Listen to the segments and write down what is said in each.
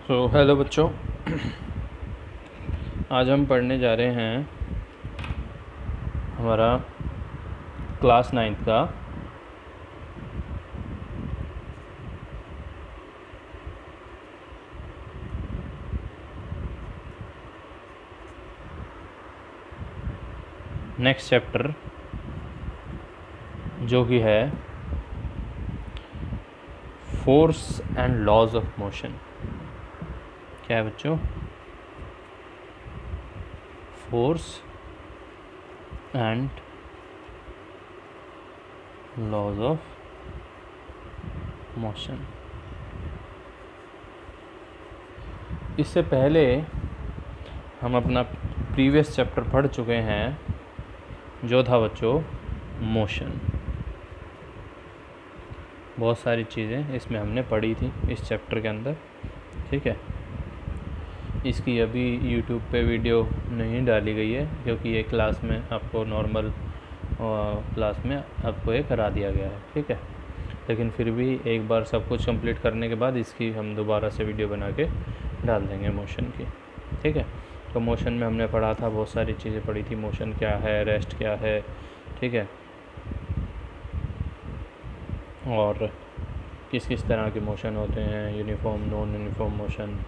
Hello बच्चों। आज हम पढ़ने जा रहे हैं हमारा क्लास 9th का नेक्स्ट चैप्टर, जो कि है force and laws of motion. क्या है बच्चों? Force and laws of motion. इससे पहले हम अपना प्रीवियस चैप्टर पढ़ चुके हैं, जो था बच्चों मोशन। बहुत सारी चीज़ें इसमें हमने पढ़ी थी इस चैप्टर के अंदर, ठीक है। इसकी अभी YouTube पे वीडियो नहीं डाली गई है, क्योंकि ये क्लास में आपको नॉर्मल क्लास में आपको ये करा दिया गया है, ठीक है। लेकिन फिर भी एक बार सब कुछ कंप्लीट करने के बाद इसकी हम दोबारा से वीडियो बना के डाल देंगे मोशन की, ठीक है। तो मोशन में हमने पढ़ा था, बहुत सारी चीज़ें पढ़ी थी। मोशन क्या है, रेस्ट क्या है, ठीक है, और किस किस तरह के मोशन होते हैं, यूनिफॉर्म, नॉन यूनिफॉर्म मोशन,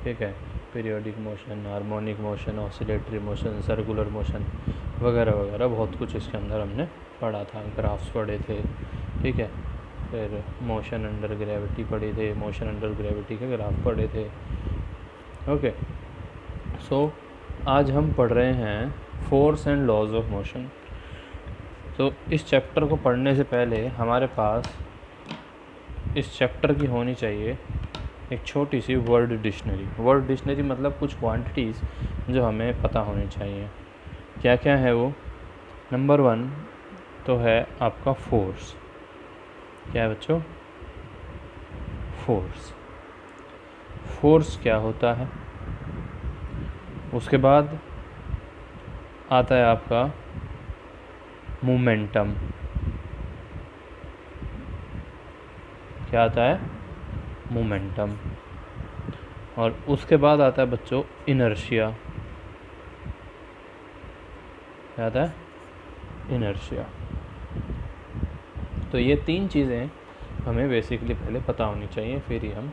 ठीक है, periodic motion, harmonic motion, oscillatory motion, circular motion वगैरह वगैरह बहुत कुछ इसके अंदर हमने पढ़ा था। ग्राफ्स पढ़े थे, ठीक है। फिर मोशन अंडर ग्रेविटी पढ़े थे, मोशन अंडर ग्रेविटी के ग्राफ पढ़े थे, ओके। सो आज हम पढ़ रहे हैं force and laws of motion. तो इस चैप्टर को पढ़ने से पहले हमारे पास इस चैप्टर की होनी चाहिए एक छोटी सी वर्ड डिक्शनरी। वर्ड डिक्शनरी मतलब कुछ क्वांटिटीज़ जो हमें पता होनी चाहिए। क्या क्या है वो? नंबर 1 तो है आपका फोर्स। क्या है बच्चों? फोर्स। फोर्स क्या होता है? उसके बाद आता है आपका मोमेंटम। क्या आता है? मोमेंटम। और उसके बाद आता है बच्चों इनर्शिया। क्या आता है? इनर्शिया। तो ये 3 चीज़ें हमें बेसिकली पहले पता होनी चाहिए, फिर ही हम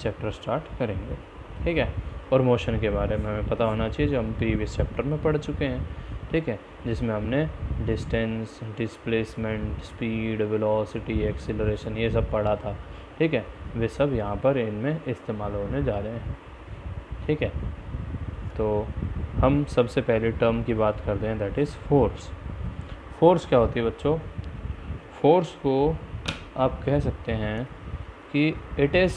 चैप्टर स्टार्ट करेंगे, ठीक है। और मोशन के बारे में हमें पता होना चाहिए, जो हम प्रीवियस चैप्टर में पढ़ चुके हैं, ठीक है, जिसमें हमने distance, displacement, speed, velocity, acceleration ये सब पढ़ा था, ठीक है। वे सब यहाँ पर इनमें इस्तेमाल होने जा रहे हैं, ठीक है। तो हम सबसे पहले टर्म की बात करते हैं, दैट इज़ फोर्स। फोर्स क्या होती है बच्चों? फोर्स को आप कह सकते हैं कि it is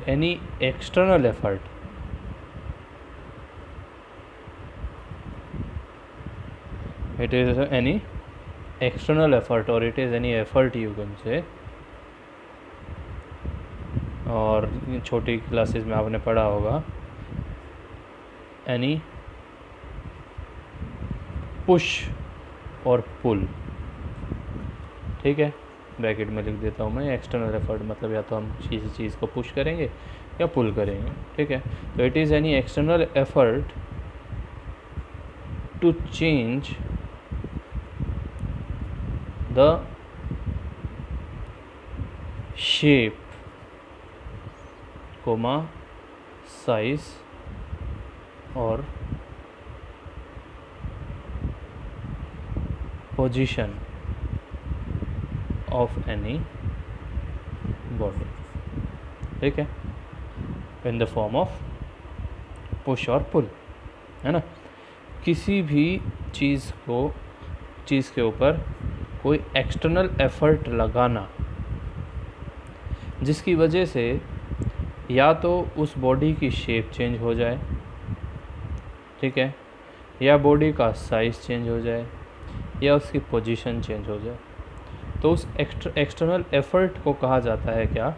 any external effort or it is any effort you can say। और छोटी क्लासेस में आपने पढ़ा होगा एनी पुश और पुल, ठीक है। ब्रैकेट में लिख देता हूँ मैं। एक्सटर्नल एफर्ट मतलब या तो हम किसी चीज़ को पुश करेंगे या पुल करेंगे, ठीक है। तो it is any external effort to change the shape, comma size और पोजीशन ऑफ एनी बॉडी, ठीक है, in the form of push और पुल, है ना। किसी भी चीज़ के ऊपर कोई एक्सटर्नल एफर्ट लगाना, जिसकी वजह से या तो उस बॉडी की शेप चेंज हो जाए, ठीक है, या बॉडी का साइज़ चेंज हो जाए, या उसकी पोजीशन चेंज हो जाए, तो उस एक्सटर्नल एफर्ट को कहा जाता है क्या?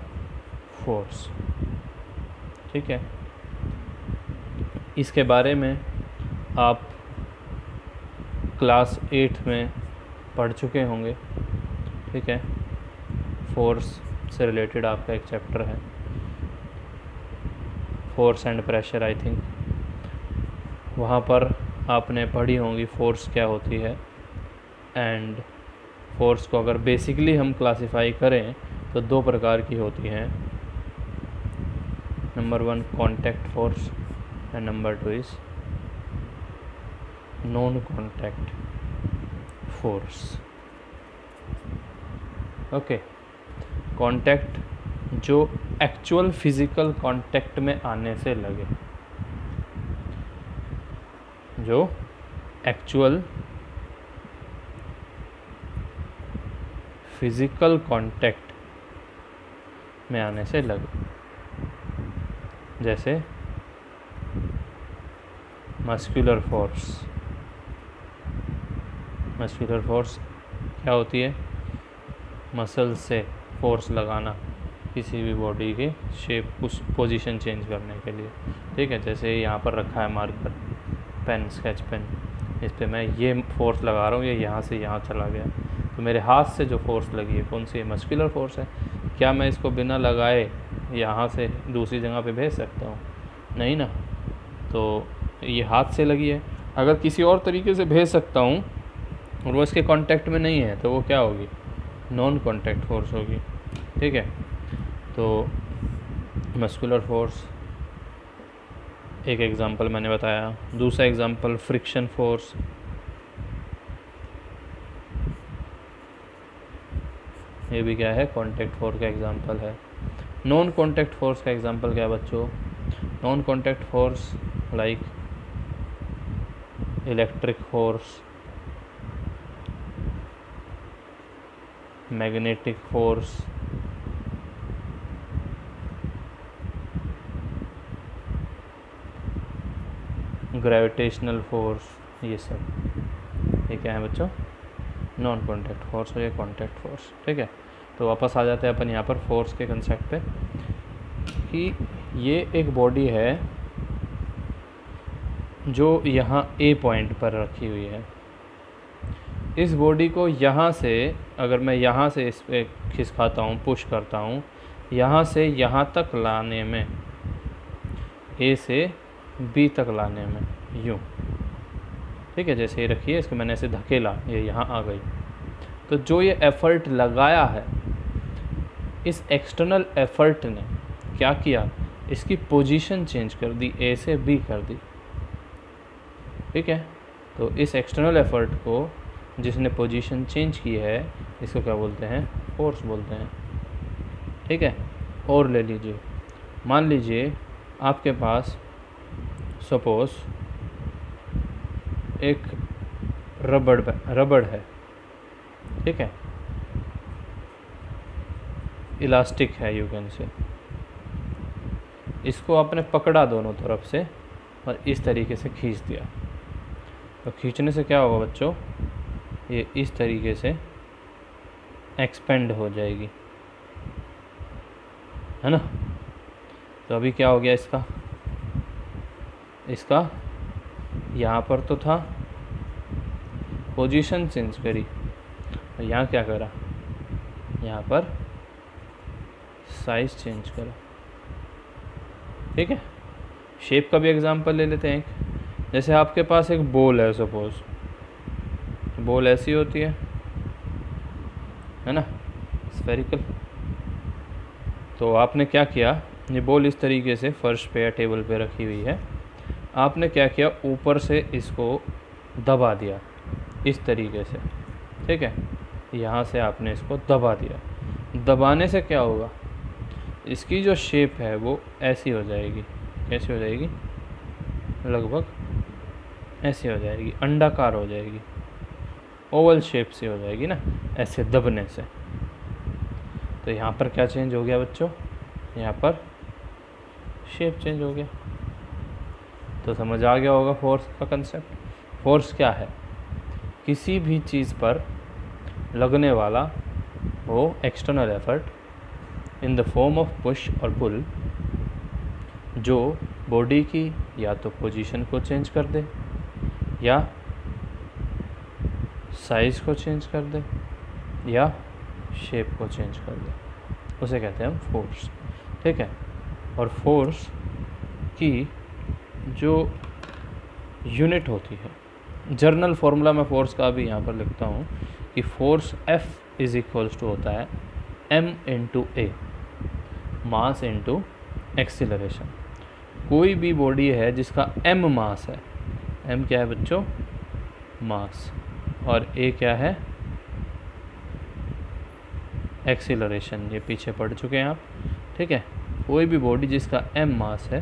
फोर्स, ठीक है। इसके बारे में आप क्लास 8 में पढ़ चुके होंगे, ठीक है। फोर्स से रिलेटेड आपका एक चैप्टर है, force and pressure I think. वहाँ पर आपने पढ़ी होंगी फोर्स क्या होती है। एंड फोर्स को अगर बेसिकली हम क्लासिफाई करें तो दो प्रकार की होती हैं। Number 1 contact force and number 2 is non contact force. Okay, contact जो एक्चुअल फिज़िकल कॉन्टैक्ट में आने से लगे, जो एक्चुअल फिज़िकल कांटेक्ट में आने से लगे, जैसे मस्कुलर फोर्स। मस्कुलर फोर्स क्या होती है? मसल से फोर्स लगाना किसी भी बॉडी के शेप, उस पोजीशन चेंज करने के लिए, ठीक है। जैसे यहाँ पर रखा है मार्कर, पेन, स्केच पेन, इस पे मैं ये फोर्स लगा रहा हूँ, ये यहाँ से यहाँ चला गया, तो मेरे हाथ से जो फोर्स लगी है कौन सी है? मस्कुलर फोर्स है। क्या मैं इसको बिना लगाए यहाँ से दूसरी जगह पे भेज सकता हूँ? नहीं ना। तो ये हाथ से लगी है। अगर किसी और तरीके से भेज सकता हूँ और वो इसके कांटेक्ट में नहीं है तो वो क्या होगी? नॉन कांटेक्ट फोर्स होगी, ठीक है। तो मस्कुलर फोर्स एक एग्जांपल मैंने बताया। दूसरा एग्जांपल फ्रिक्शन फोर्स। ये भी क्या है? कांटेक्ट फोर्स का एग्जांपल है। नॉन कांटेक्ट फोर्स का एग्जांपल क्या है बच्चों? Non contact force like electric force, magnetic force, gravitational force, ये सब ये क्या है बच्चों? नॉन कांटेक्ट फोर्स और ये कांटेक्ट फोर्स, ठीक है। तो वापस आ जाते हैं अपन यहाँ पर फोर्स के कंसेप्ट पे कि ये एक बॉडी है जो यहाँ ए पॉइंट पर रखी हुई है। इस बॉडी को यहाँ से अगर मैं यहाँ से इस पर खिसकाता हूँ, पुश करता हूँ, यहाँ से यहाँ तक लाने में, ए से बी तक लाने में, यूँ, ठीक है। जैसे ये रखिए, इसको मैंने ऐसे धकेला, ये यहाँ आ गई। तो जो ये एफ़र्ट लगाया है, इस एक्सटर्नल एफ़र्ट ने क्या किया? इसकी पोजीशन चेंज कर दी, ए से बी कर दी, ठीक है। तो इस एक्सटर्नल एफ़र्ट को जिसने पोजीशन चेंज की है, इसको क्या बोलते हैं? फोर्स बोलते हैं, ठीक है। और ले लीजिए, मान लीजिए आपके पास सपोज़ एक रबड़ है, ठीक है, इलास्टिक है, यू कैन से। इसको आपने पकड़ा दोनों तरफ से और इस तरीके से खींच दिया। तो खींचने से क्या होगा बच्चों? ये इस तरीके से एक्सपेंड हो जाएगी, है ना। तो अभी क्या हो गया इसका यहाँ पर तो था, पोजीशन चेंज करी, और यहाँ क्या करा? यहाँ पर साइज चेंज करा, ठीक है। शेप का भी एग्जांपल ले लेते हैं एक। जैसे आपके पास एक बॉल है, सपोज बॉल ऐसी होती है ना, स्फेरिकल। तो आपने क्या किया? ये बॉल इस तरीके से फर्श पे या टेबल पे रखी हुई है। आपने क्या किया? ऊपर से इसको दबा दिया इस तरीके से, ठीक है। यहाँ से आपने इसको दबा दिया। दबाने से क्या होगा? इसकी जो शेप है वो ऐसी हो जाएगी। कैसी हो जाएगी? लगभग ऐसी हो जाएगी, अंडाकार हो जाएगी, ओवल शेप से हो जाएगी ना, ऐसे दबने से। तो यहाँ पर क्या चेंज हो गया बच्चों? यहाँ पर शेप चेंज हो गया। तो समझ आ गया होगा फोर्स का कंसेप्ट। फोर्स क्या है? किसी भी चीज़ पर लगने वाला वो external effort in the form of push और पुल, जो बॉडी की या तो पोजीशन को चेंज कर दे या साइज़ को चेंज कर दे या शेप को चेंज कर दे, उसे कहते हैं हम फोर्स। ठीक है, और फोर्स की जो यूनिट होती है, जर्नल फॉर्मूला मैं फोर्स का भी यहाँ पर लिखता हूँ कि force F is equals to होता है m into A, mass into acceleration. कोई भी बॉडी है जिसका m मास है, m क्या है बच्चों, मास, और a क्या है, एक्सीलरेशन, ये पीछे पढ़ चुके हैं आप। ठीक है, कोई भी बॉडी जिसका m मास है,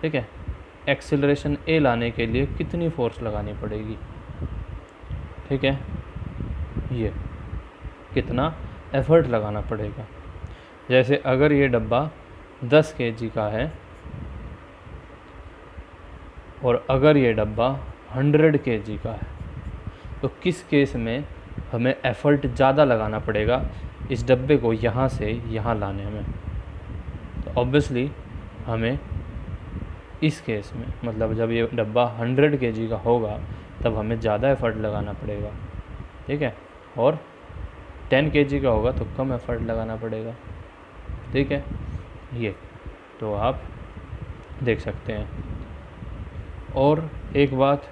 ठीक है, एक्सीलरेशन a लाने के लिए कितनी फोर्स लगानी पड़ेगी। ठीक है, ये कितना एफर्ट लगाना पड़ेगा। जैसे अगर ये डब्बा 10 kg का है और अगर ये डब्बा 100 kg का है, तो किस केस में हमें एफ़र्ट ज़्यादा लगाना पड़ेगा इस डब्बे को यहाँ से यहाँ लाने में। तो ऑब्वियसली हमें इस केस में, मतलब जब ये डब्बा 100 kg का होगा तब हमें ज़्यादा एफ़र्ट लगाना पड़ेगा। ठीक है, और 10 kg का होगा तो कम एफ़र्ट लगाना पड़ेगा। ठीक है, ये तो आप देख सकते हैं। और एक बात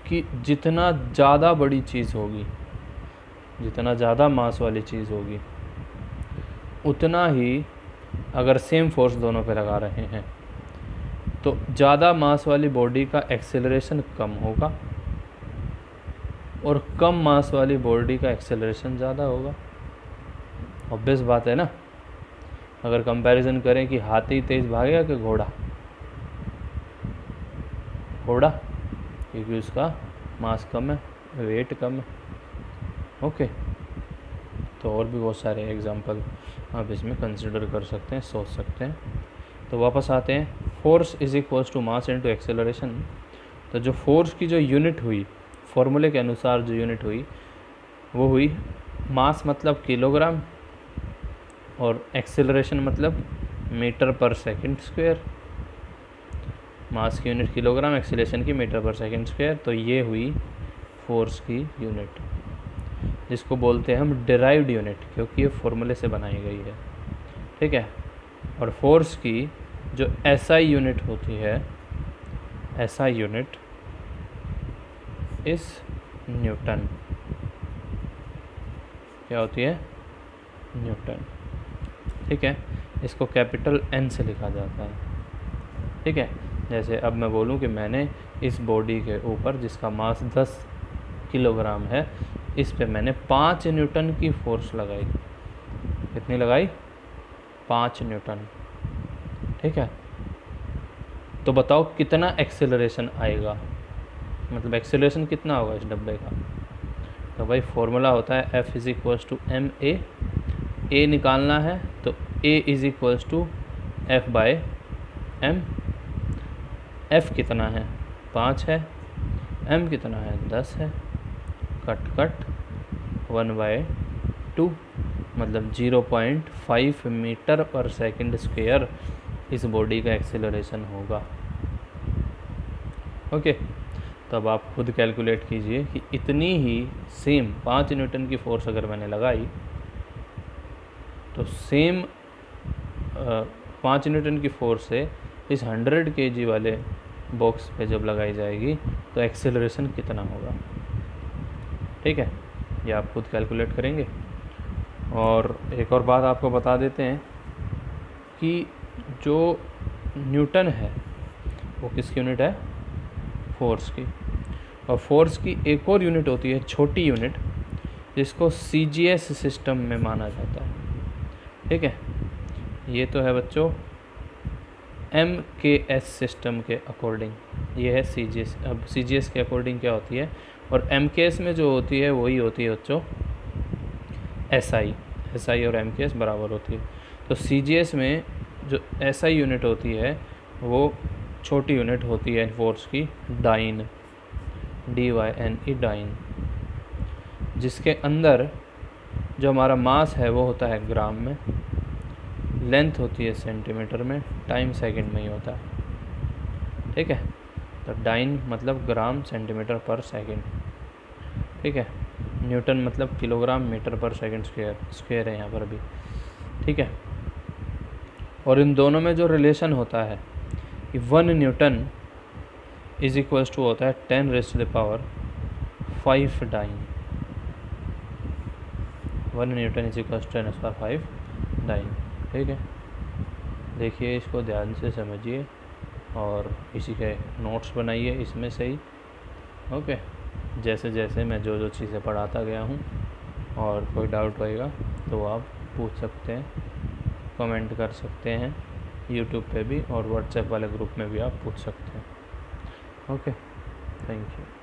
कि जितना ज़्यादा बड़ी चीज़ होगी, जितना ज़्यादा मास वाली चीज़ होगी, उतना ही अगर सेम फोर्स दोनों पे लगा रहे हैं तो ज़्यादा मास वाली बॉडी का एक्सेलरेशन कम होगा और कम मास वाली बॉडी का एक्सेलरेशन ज़्यादा होगा। ऑब्वियस बात है ना। अगर कंपैरिजन करें कि हाथी तेज़ भागेगा कि घोड़ा, घोड़ा, क्योंकि उसका मास कम है, वेट कम है। ओके, तो और भी बहुत सारे एग्जांपल आप इसमें कंसिडर कर सकते हैं, सोच सकते हैं। तो वापस आते हैं, force is equals to mass into acceleration. तो जो फोर्स की जो यूनिट हुई, फॉर्मूले के अनुसार जो यूनिट हुई वो हुई मास मतलब किलोग्राम और एक्सेलरेशन मतलब मीटर पर सेकंड स्क्वायर। मास की यूनिट किलोग्राम, एक्सेलरेशन की मीटर पर सेकंड स्क्वायर। तो ये हुई फोर्स की यूनिट, जिसको बोलते हैं हम डिराइव्ड यूनिट, क्योंकि ये फॉर्मूले से बनाई गई है। ठीक है, और फोर्स की जो एसआई यूनिट होती है, एसआई यूनिट इस न्यूटन, क्या होती है, न्यूटन। ठीक है, इसको कैपिटल N से लिखा जाता है। ठीक है, जैसे अब मैं बोलूँ कि मैंने इस बॉडी के ऊपर जिसका मास 10 किलोग्राम है, इस पे मैंने 5 न्यूटन की फोर्स लगाई। कितनी लगाई, 5 न्यूटन। ठीक है, तो बताओ कितना एक्सेलरेशन आएगा, मतलब एक्सेलरेशन कितना होगा इस डब्बे का। तो भाई फॉर्मूला होता है F is equals to M A निकालना है तो A is equals to F by M। F कितना है, 5 है, M कितना है, 10 है, कट 1/2 मतलब 0.5 मीटर पर सेकंड स्क्वायर इस बॉडी का एक्सेलरेशन होगा। ओके, तो अब आप खुद कैलकुलेट कीजिए कि इतनी ही सेम 5 न्यूटन की फोर्स अगर मैंने लगाई तो सेम 5 न्यूटन की फोर्स से इस 100 kg वाले बॉक्स पे जब लगाई जाएगी तो एक्सेलरेशन कितना होगा। ठीक है, ये आप खुद कैलकुलेट करेंगे। और एक और बात आपको बता देते हैं कि जो न्यूटन है वो किसकी यूनिट है, फोर्स की। और फोर्स की एक और यूनिट होती है, छोटी यूनिट, जिसको CGS सिस्टम में माना जाता है। ठीक है, ये तो है बच्चों MKS सिस्टम के अकॉर्डिंग, ये है CGS। अब CGS के अकॉर्डिंग क्या होती है, और MKS में जो होती है वही होती है बच्चों SI और MKS बराबर होती है। तो CGS में जो SI यूनिट होती है वो छोटी यूनिट होती है फोर्स की, डाइन, DYNE, डाइन, जिसके अंदर जो हमारा मास है वो होता है ग्राम में, लेंथ होती है सेंटीमीटर में, टाइम सेकंड में ही होता है। ठीक है, तो डाइन मतलब ग्राम सेंटीमीटर पर सेकंड। ठीक है, न्यूटन मतलब किलोग्राम मीटर पर सेकंड स्क्वायर है यहाँ पर भी, ठीक है। और इन दोनों में जो रिलेशन होता है, 1 न्यूटन इज इक्वल्स टू होता है 10⁵ dyne. 1 newton is equals to 10⁵ dyne, ठीक है। देखिए, इसको ध्यान से समझिए और इसी के नोट्स बनाइए इसमें से ही, ओके। जैसे जैसे मैं जो चीज़ें पढ़ाता गया हूँ, और कोई डाउट होएगा तो आप पूछ सकते हैं, कमेंट कर सकते हैं यूट्यूब पे भी, और व्हाट्सएप वाले ग्रुप में भी आप पूछ सकते हैं, ओके। Thank you.